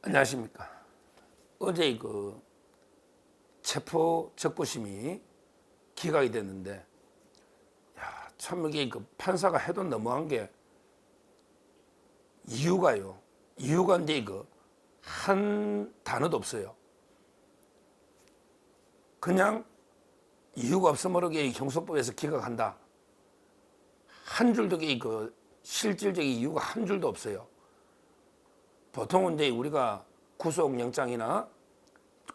안녕하십니까. 어제 체포 적부심이 기각이 됐는데, 참 이게 판사가 해도 너무한 게 이유가요. 이유가 이제 한 단어도 없어요. 그냥 이유가 없어 모르게 형소법에서 기각한다. 한 줄도 실질적인 이유가 한 줄도 없어요. 보통은 이제 우리가 구속영장이나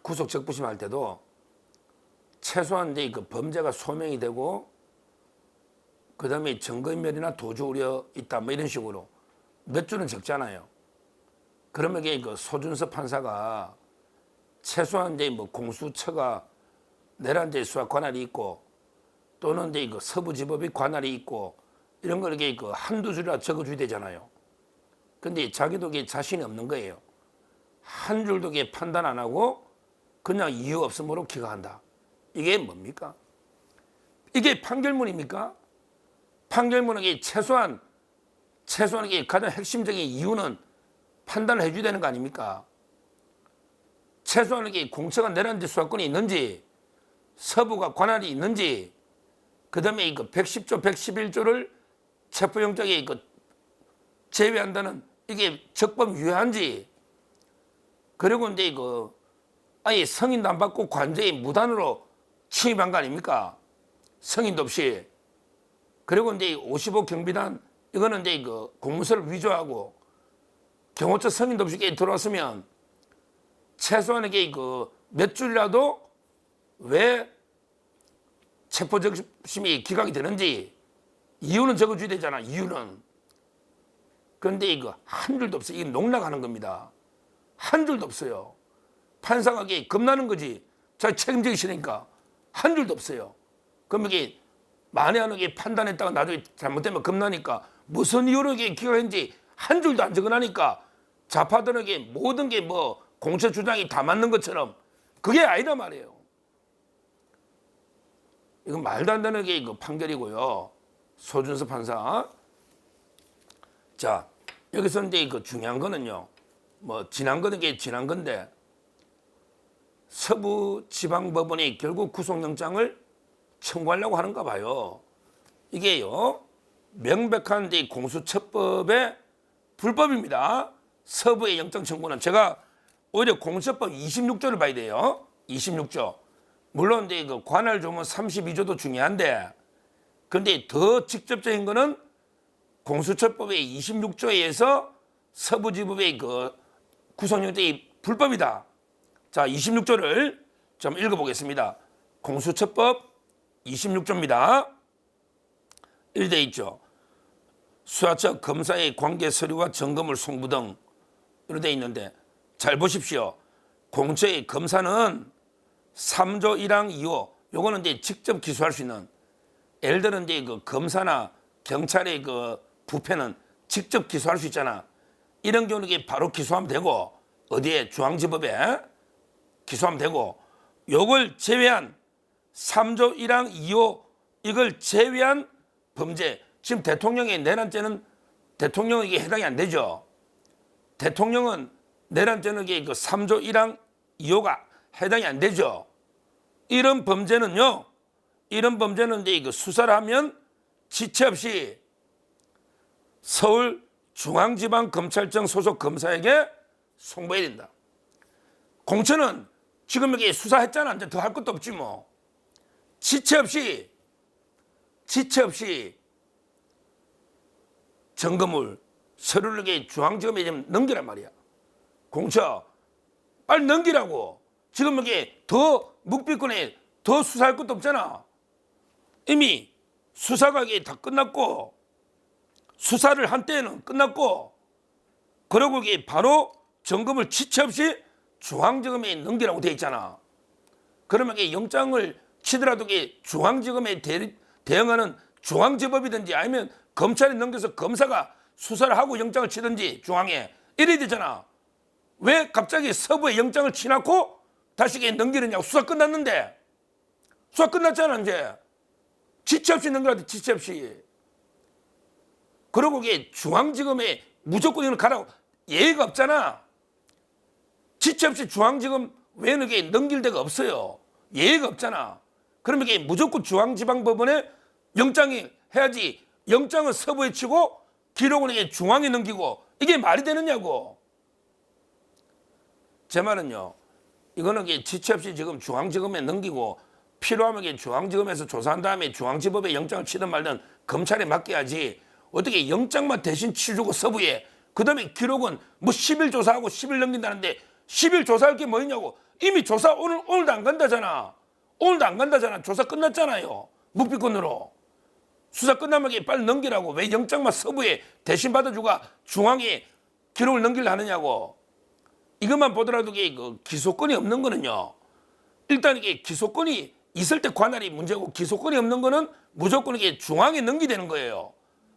구속적부심 할 때도 최소한 이제 범죄가 소명이 되고 그 다음에 증거인멸이나 도주 우려 있다 뭐 이런 식으로 몇 줄은 적잖아요. 그러면 소준섭 판사가 최소한 이제 공수처가 내란 이제 수사 관할이 있고 또는 이제 서부지법이 관할이 있고 이런 걸 한두 줄이라 적어줘야 되잖아요. 근데 자기도 자신이 없는 거예요. 한 줄도 판단 안 하고 그냥 이유 없음으로 기각한다. 이게 뭡니까? 이게 판결문입니까? 판결문에 최소한 가장 핵심적인 이유는 판단을 해줘야 되는 거 아닙니까? 최소한 공처가 내란지 수사권이 있는지, 서부가 관할이 있는지, 그 다음에 110조, 111조를 체포영장에 제외한다는 이게 적법 유효한지, 그리고 이제 아예 승인도 안 받고 관저에 무단으로 침입한 거 아닙니까? 승인도 없이. 그리고 이제 55 경비단 이거는 이제 공문서를 위조하고 경호처 승인도 없이 들어왔으면 최소한 몇 줄이라도 왜 체포적심이 기각이 되는지 이유는 적어줘야 되잖아. 이유는. 그런데 한 줄도 없어요. 이게 농락하는 겁니다. 한 줄도 없어요. 판사가 겁나는 거지. 자기 책임지기 싫으니까 한 줄도 없어요. 그럼 만에 하나 판단했다가 나중에 잘못되면 겁나니까 무슨 이유로 기각했는지 한 줄도 안 적어놔니까 좌파들에게 모든 게 공처 주장이 다 맞는 것처럼 그게 아니다 말이에요. 이건 말도 안 되는 판결이고요. 소준섭 판사. 자, 여기서 이제 중요한 거는요. 지난 거는 지난 건데 서부지방법원이 결국 구속영장을 청구하려고 하는가 봐요. 이게요. 명백한 공수처법의 불법입니다. 서부의 영장 청구는 제가 오히려 공수처법 26조를 봐야 돼요. 26조. 물론 이제 관할 조문 32조도 중요한데, 근데 더 직접적인 거는 공수처법의 26조에 의해서 서부지법의 구속영장이 불법이다. 자, 26조를 좀 읽어보겠습니다. 공수처법 26조입니다. 이렇게 되어 있죠. 수사처 검사의 관계 서류와 점검을 송부 등 이렇게 되어 있는데 잘 보십시오. 공처의 검사는 3조 1항 2호 요거는 이제 직접 기소할 수 있는, 예를 들어 이제 검사나 경찰의 부패는 직접 기소할 수 있잖아. 이런 경우는 바로 기소하면 되고 어디에 중앙지법에 기소하면 되고, 요걸 제외한 3조 1항 2호 이걸 제외한 범죄, 지금 대통령의 내란죄는 대통령에게 해당이 안 되죠. 대통령은 내란죄는 3조 1항 2호가 해당이 안 되죠. 이런 범죄는요, 이런 범죄는 이제 수사를 하면 지체 없이 서울중앙지방검찰청 소속 검사에게 송부해야 된다. 공처는 지금 여기 수사했잖아. 이제 더 할 것도 없지 뭐. 지체 없이 점검을 서류를 중앙지검에 좀 넘기란 말이야. 공처 빨리 넘기라고. 지금 여기 더 묵비권에 더 수사할 것도 없잖아. 이미 수사가 다 끝났고 수사를 한 때에는 끝났고, 그리고 바로 점검을 지체 없이 중앙지검에 넘기라고 돼 있잖아. 그러면 영장을 치더라도 중앙지검에 대응하는 중앙지법이든지 아니면 검찰에 넘겨서 검사가 수사를 하고 영장을 치든지 중앙에 이래야 되잖아. 왜 갑자기 서부에 영장을 치놓고 다시 넘기느냐고. 수사 끝났는데. 수사 끝났잖아 이제. 지체 없이 넘겨야 돼. 지체 없이. 그리고 중앙지검에 무조건 이걸 가라고 예의가 없잖아. 지체 없이 중앙지검 외에는 이게 넘길 데가 없어요. 예의가 없잖아. 그러면 이게 무조건 중앙지방법원에 영장이 해야지. 영장은 서부에 치고 기록은 이게 중앙에 넘기고 이게 말이 되느냐고. 제 말은요. 이거는 이게 지체 없이 지금 중앙지검에 넘기고 필요하면 이게 중앙지검에서 조사한 다음에 중앙지법에 영장을 치든 말든 검찰에 맡겨야지. 어떻게 영장만 대신 치주고 서부에 그다음에 기록은 뭐 10일 조사하고 10일 넘긴다는데 10일 조사할 게 뭐냐고. 이미 조사 오늘도 안 간다잖아. 오늘도 안 간다잖아. 조사 끝났잖아요. 묵비권으로. 수사 끝나면 빨리 넘기라고. 왜 영장만 서부에 대신 받아주고 중앙에 기록을 넘기려 하느냐고. 이것만 보더라도 그 기소권이 없는 거는요. 일단 이게 기소권이 있을 때 관할이 문제고 기소권이 없는 거는 무조건 이게 중앙에 넘기되는 거예요.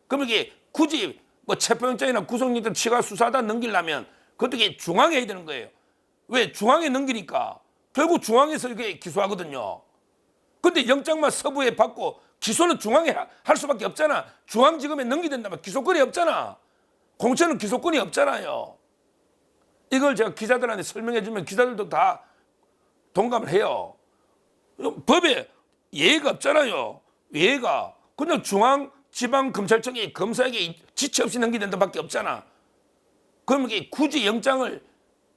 그럼 이게 굳이 뭐 체포영장이나 구속영장 치가 수사하다 넘기려면 그것도 이게 중앙에 해야 되는 거예요. 왜? 중앙에 넘기니까 결국 중앙에서 이게 기소하거든요. 근데 영장만 서부에 받고 기소는 중앙에 할 수밖에 없잖아. 중앙지검에 넘기된다면 기소권이 없잖아. 공천은 기소권이 없잖아요. 이걸 제가 기자들한테 설명해 주면 기자들도 다 동감을 해요. 법에 예의가 없잖아요. 예의가. 그냥 중앙지방검찰청이 검사에게 지체 없이 넘기된다 밖에 없잖아. 그러면 이게 굳이 영장을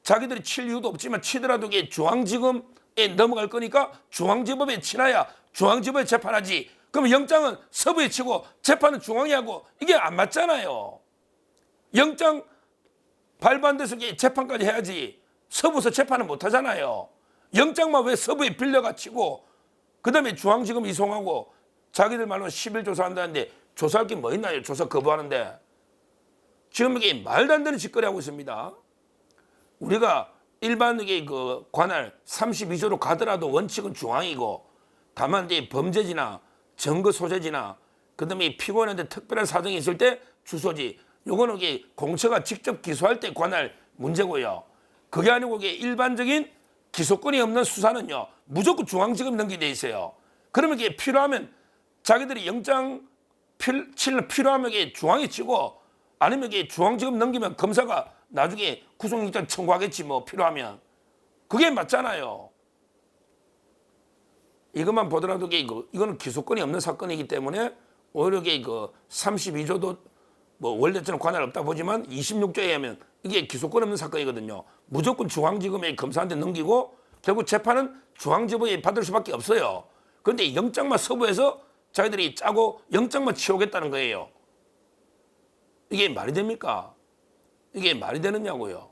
자기들이 칠 이유도 없지만 치더라도 이게 중앙지검에 넘어갈 거니까 중앙지법에 치나야 중앙지법에 재판하지. 그럼 영장은 서부에 치고 재판은 중앙에 하고 이게 안 맞잖아요. 영장 발부한데서 재판까지 해야지. 서부에서 재판은 못 하잖아요. 영장만 왜 서부에 빌려가 치고 그다음에 중앙지검 이송하고 자기들 말로 10일 조사한다는데 조사할 게 뭐 있나요? 조사 거부하는데. 지금 이게 말도 안 되는 짓거리 하고 있습니다. 우리가 일반 그 관할 32조로 가더라도 원칙은 중앙이고 다만 이제 범죄지나 증거 소재지나 그다음에 피고인한테 특별한 사정이 있을 때 주소지. 요거는 이게 공처가 직접 기소할 때 관할 문제고요. 그게 아니고 이게 일반적인 기소권이 없는 수사는요. 무조건 중앙지검 넘기돼 있어요. 그러면 이게 필요하면 자기들이 영장 필요하면 이게 중앙에 치고 아니면 이게 중앙지검 넘기면 검사가 나중에 구속영장 청구하겠지 뭐 필요하면. 그게 맞잖아요. 이것만 보더라도 이거는 기소권이 없는 사건이기 때문에 오히려 그 32조도 뭐 원래처럼 관할 없다 보지만 26조에 하면 이게 기소권 없는 사건이거든요. 무조건 중앙지검에 검사한테 넘기고 결국 재판은 중앙지법에 받을 수밖에 없어요. 그런데 영장만 서부에서 자기들이 짜고 영장만 치우겠다는 거예요. 이게 말이 됩니까? 이게 말이 되느냐고요.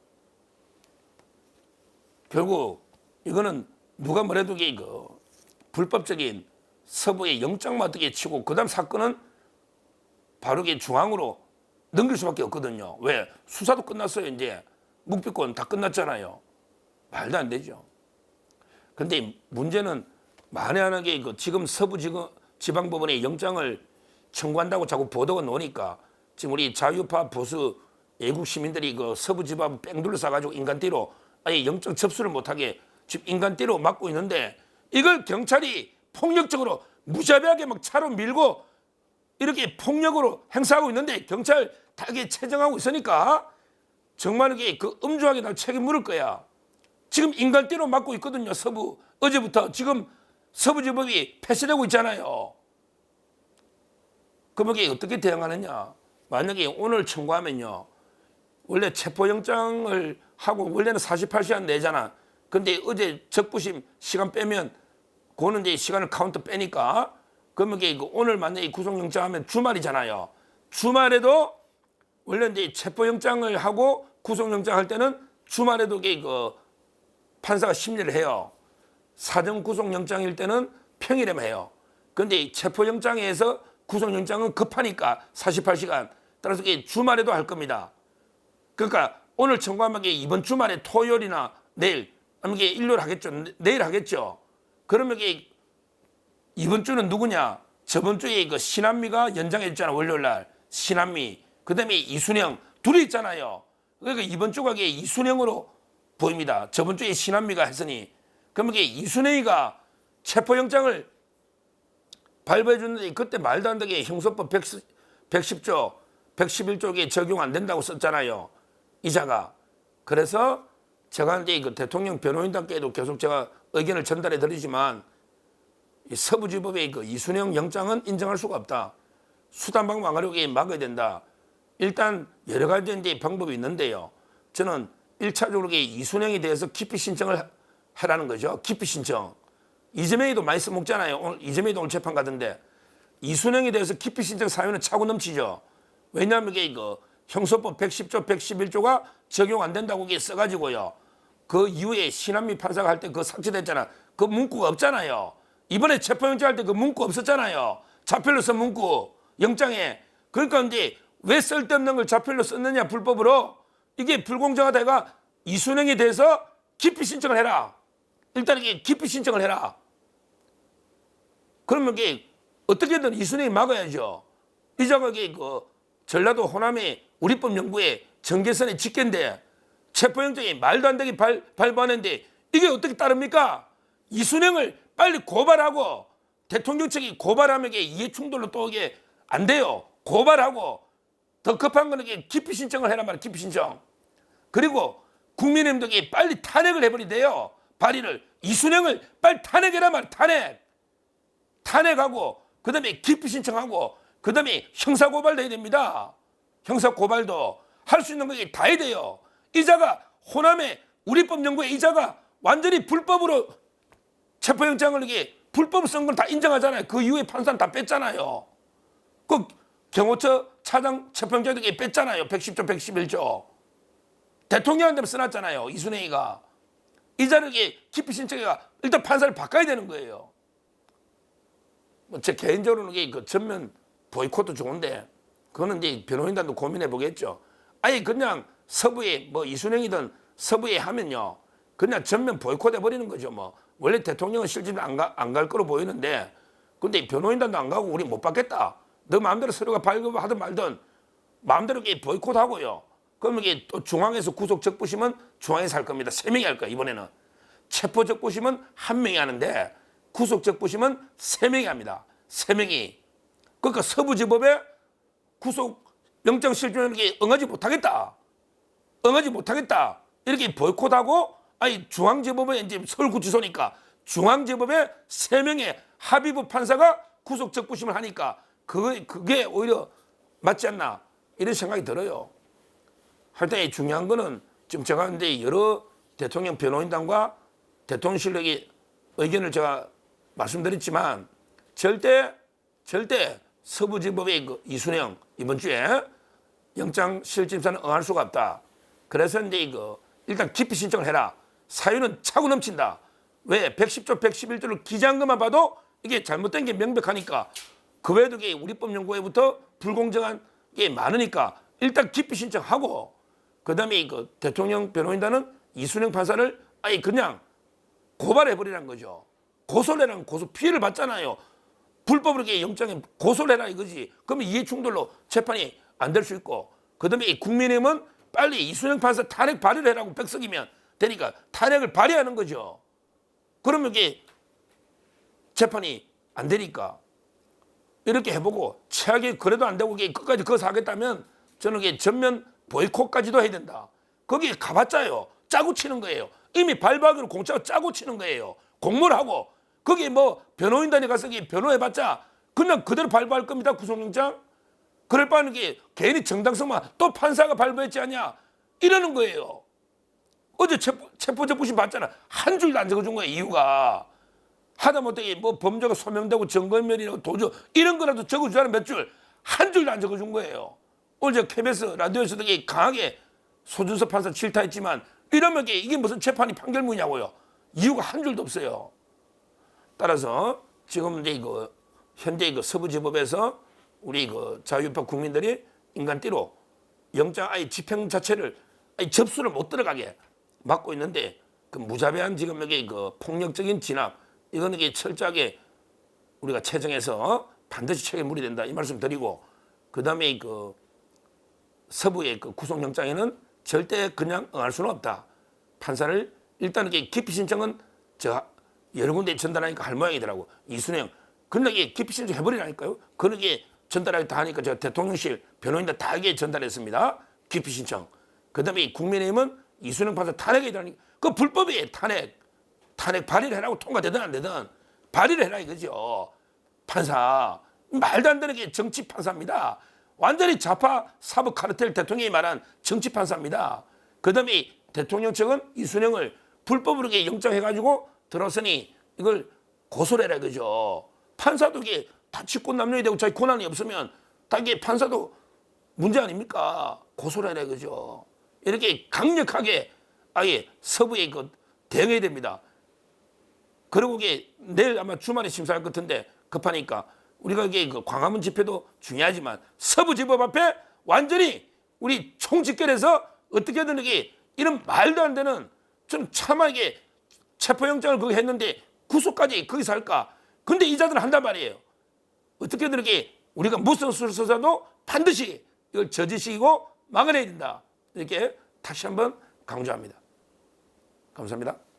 결국 이거는 누가 뭐래도 그 불법적인 서부의 영장만 어떻게 치고 그다음 사건은 바로 중앙으로 넘길 수밖에 없거든요. 왜? 수사도 끝났어요. 이제 묵비권 다 끝났잖아요. 말도 안 되죠. 근데 문제는 만에 하나 그 지금 서부지방법원에 영장을 청구한다고 자꾸 보도가 나오니까 지금 우리 자유파 보수 애국 시민들이 그 서부지방 뺑 둘러싸가지고 인간띠로 아예 영장 접수를 못하게 지금 인간띠로 막고 있는데 이걸 경찰이 폭력적으로 무자비하게 막 차로 밀고 이렇게 폭력으로 행사하고 있는데 경찰 다 이게 체정하고 있으니까 정말 이게 그 엄중하게 나 책임 물을 거야. 지금 인간띠로 막고 있거든요. 서부 어제부터 지금 서부지법이 폐쇄되고 있잖아요. 그럼 이게 어떻게 대응하느냐? 만약에 오늘 청구하면요. 원래 체포영장을 하고 원래는 48시간 내잖아. 근데 어제 적부심 시간 빼면 그거는 이제 시간을 카운트 빼니까 그러면 이게 오늘 만약에 구속영장 하면 주말이잖아요. 주말에도 원래 이제 체포영장을 하고 구속영장 할 때는 주말에도 이게 그 판사가 심리를 해요. 사전 구속영장일 때는 평일에만 해요. 그런데 체포영장에서 구속영장은 급하니까 48시간 따라서 이게 주말에도 할 겁니다. 그러니까 오늘 청구하면 이번 주말에 토요일이나 내일 아니면 이게 일요일 하겠죠. 내일 하겠죠. 그러면 이게 이번 주는 누구냐? 저번 주에 그 신한미가 연장했잖아. 월요일 날 신한미. 그다음에 이순영 둘이 있잖아요. 그러니까 이번 주가 이순영으로 보입니다. 저번 주에 신한미가 했으니 그러면 이순영이가 체포영장을 발부해 줬는데 그때 말도 안 되게 형소법 110조 111조에 적용 안 된다고 썼잖아요. 이자가. 그래서 제가 이제 그 대통령 변호인단께도 계속 제가 의견을 전달해 드리지만 이 서부지법의 그 이순영 영장은 인정할 수가 없다. 수단방 망하려고 막아야 된다. 일단 여러 가지 이제 방법이 있는데요. 저는 1차적으로 이순영에 대해서 기피 신청을 하라는 거죠. 기피 신청. 이재명이도 많이 써먹잖아요. 오늘 이재명이도 오늘 재판 가던데 이순영에 대해서 기피 신청 사유는 차고 넘치죠. 왜냐하면 이게 그 형소법 110조, 111조가 적용 안 된다고 이게 써가지고요. 그 이후에 신한미 판사가 할 때 그거 삭제됐잖아. 그 문구가 없잖아요. 이번에 체포영장 할 때 그 문구 없었잖아요. 자필로 쓴 문구 영장에. 그러니까 이제 왜 쓸데없는 걸 자필로 썼느냐 불법으로. 이게 불공정하다가 이순영에 대해서 기피 신청을 해라. 일단 이게 기피 신청을 해라. 그러면 이게 어떻게든 이순영이 막아야죠. 이자가 이게 그 전라도 호남의 우리법연구회 정계선의 직계인데 체포영장이 말도 안 되게 발부하는데 이게 어떻게 따릅니까? 이순영을 빨리 고발하고 대통령 측이 고발하면 이게 이해충돌로 또 이게 안 돼요. 고발하고 더 급한 거는 이게 기피 신청을 해란 말이에요. 기피 신청. 그리고 국민의힘도 빨리 탄핵을 해버리대요. 발의를. 이순영을 빨리 탄핵해란 말이에요. 탄핵. 탄핵하고 그다음에 기피 신청하고 그다음에 형사고발도 해야 됩니다. 형사고발도 할 수 있는 거 다 해야 돼요. 이자가 호남의 우리법연구회 이자가 완전히 불법으로 체포영장을 이게 불법 쓴 걸 다 인정하잖아요. 그 이후에 판사는 다 뺐잖아요. 그 경호처 차장 체포영장도 뺐잖아요. 110조, 111조. 대통령한테 써놨잖아요. 이순행이가. 이자를 기피 신청해가 일단 판사를 바꿔야 되는 거예요. 뭐 제 개인적으로는 그 전면 보이콧도 좋은데 그거는 이제 변호인단도 고민해 보겠죠. 아예 그냥 서부에 뭐 이순행이든 서부에 하면요. 그냥 전면 보이콧 해버리는 거죠. 뭐 원래 대통령은 실질은 안 갈 거로 보이는데 근데 변호인단도 안 가고 우리 못 받겠다. 너 마음대로 서류가 발급하든 말든 마음대로 보이콧하고요. 그러면 이게 또 중앙에서 구속 적부심은 중앙에서 할 겁니다. 3명이 할 거야 이번에는. 체포 적부심은 1명이 하는데 구속 적부심은 3명이 합니다. 3명이. 그러니까 서부지법에 구속 영장 실질에 응하지 못하겠다. 응하지 못하겠다. 이렇게 보이콧하고 아니 중앙지법에 이제 서울구치소니까 중앙지법에 3명의 합의부 판사가 구속 적부심을 하니까 그게 오히려 맞지 않나 이런 생각이 들어요. 하여튼 중요한 거는 지금 제가 이제 여러 대통령 변호인단과 대통령실의 의견을 제가 말씀드렸지만 절대 서부지법의 그 이순영 이번 주에 영장 실질심사는 응할 수가 없다. 그래서 이제 일단 기피 신청을 해라. 사유는 차고 넘친다. 왜? 110조, 111조를 기재한 것만 봐도 이게 잘못된 게 명백하니까 그 외에도 우리법연구회부터 불공정한 게 많으니까 일단 기피 신청하고 그다음에 그 대통령 변호인단은 이순영 판사를 아예 그냥 고발해버리라는 거죠. 고소를 해라는 고소 피해를 받잖아요. 불법으로 영장에 고소를 해라 이거지. 그러면 이해충돌로 재판이 안 될 수 있고 그다음에 국민의힘은 빨리 이순영 판사 탄핵 발의를 해라고 백석이면 되니까 탄핵을 발의하는 거죠. 그러면 이게 재판이 안 되니까 이렇게 해보고 최악의 그래도 안 되고 끝까지 거기서 하겠다면 저는 이게 전면 보이콧까지도 해야 된다. 거기에 가봤자요. 짜고 치는 거예요. 이미 발부하기로 공짜로 짜고 치는 거예요. 공모를 하고 거기 뭐 변호인단에 가서 변호해봤자 그냥 그대로 발부할 겁니다. 구속영장. 그럴 바에는 괜히 정당성만 또 판사가 발부했지 않냐 이러는 거예요. 어제 체포적부심 봤잖아. 한 줄도 안 적어준 거예요. 이유가. 하다못해 뭐 범죄가 소명되고 증거인멸이라고 도주 이런 거라도 적어주자는 몇 줄. 한 줄도 안 적어준 거예요. 오늘 저 KBS 라디오에서도 강하게 소준섭 판사 질타했지만 이러면 이게 무슨 재판이 판결문이냐고요. 이유가 한 줄도 없어요. 따라서 지금 이제 현재 서부지법에서 우리 자유우파 국민들이 인간띠로 영장 아예 집행 자체를 아예 접수를 못 들어가게 막고 있는데 그 무자비한 지금 여기 폭력적인 진압 이거는 철저하게 우리가 체정해서 반드시 책임을 물어야 된다 이 말씀 드리고 그다음에 서부의 구속영장에는 절대 그냥 응할 수는 없다. 판사를 일단 기피 신청은 저 여러 군데 전달하니까 할 모양이더라고. 이순영 근데 기피 신청 해버리라니까요. 그러게 전달하겠다 하니까 제가 대통령실 변호인들 다 전달했습니다. 기피 신청. 그다음에 국민의힘은 이순영 판사 탄핵에 대한 그 불법이에요. 탄핵 발의를 해라고 통과되든 안 되든 발의를 해라 이거죠. 판사 말도 안 되는 게 정치 판사입니다. 완전히 좌파 사법 카르텔 대통령이 말한 정치 판사입니다. 그다음에 대통령 측은 이순영을 불법으로 영장해가지고 들어서니 이걸 고소를 해라 이거죠. 판사도 이게 다 직권 남용이 되고 자기 권한이 없으면 다 이게 판사도 문제 아닙니까? 고소를 해라 이거죠. 이렇게 강력하게 아예 서부에 대응해야 됩니다. 그리고 이게 내일 아마 주말에 심사할 것 같은데 급하니까 우리가 이게 광화문 집회도 중요하지만 서부 지법 앞에 완전히 우리 총집결해서 어떻게든 이게 이런 말도 안 되는 좀 참하게 체포영장을 거기 했는데 구속까지 거기서 할까? 근데 이자들은 한단 말이에요. 어떻게든 이렇게 우리가 무슨 수를 써서도 반드시 이걸 저지시키고 막아내야 된다. 이렇게 다시 한번 강조합니다. 감사합니다.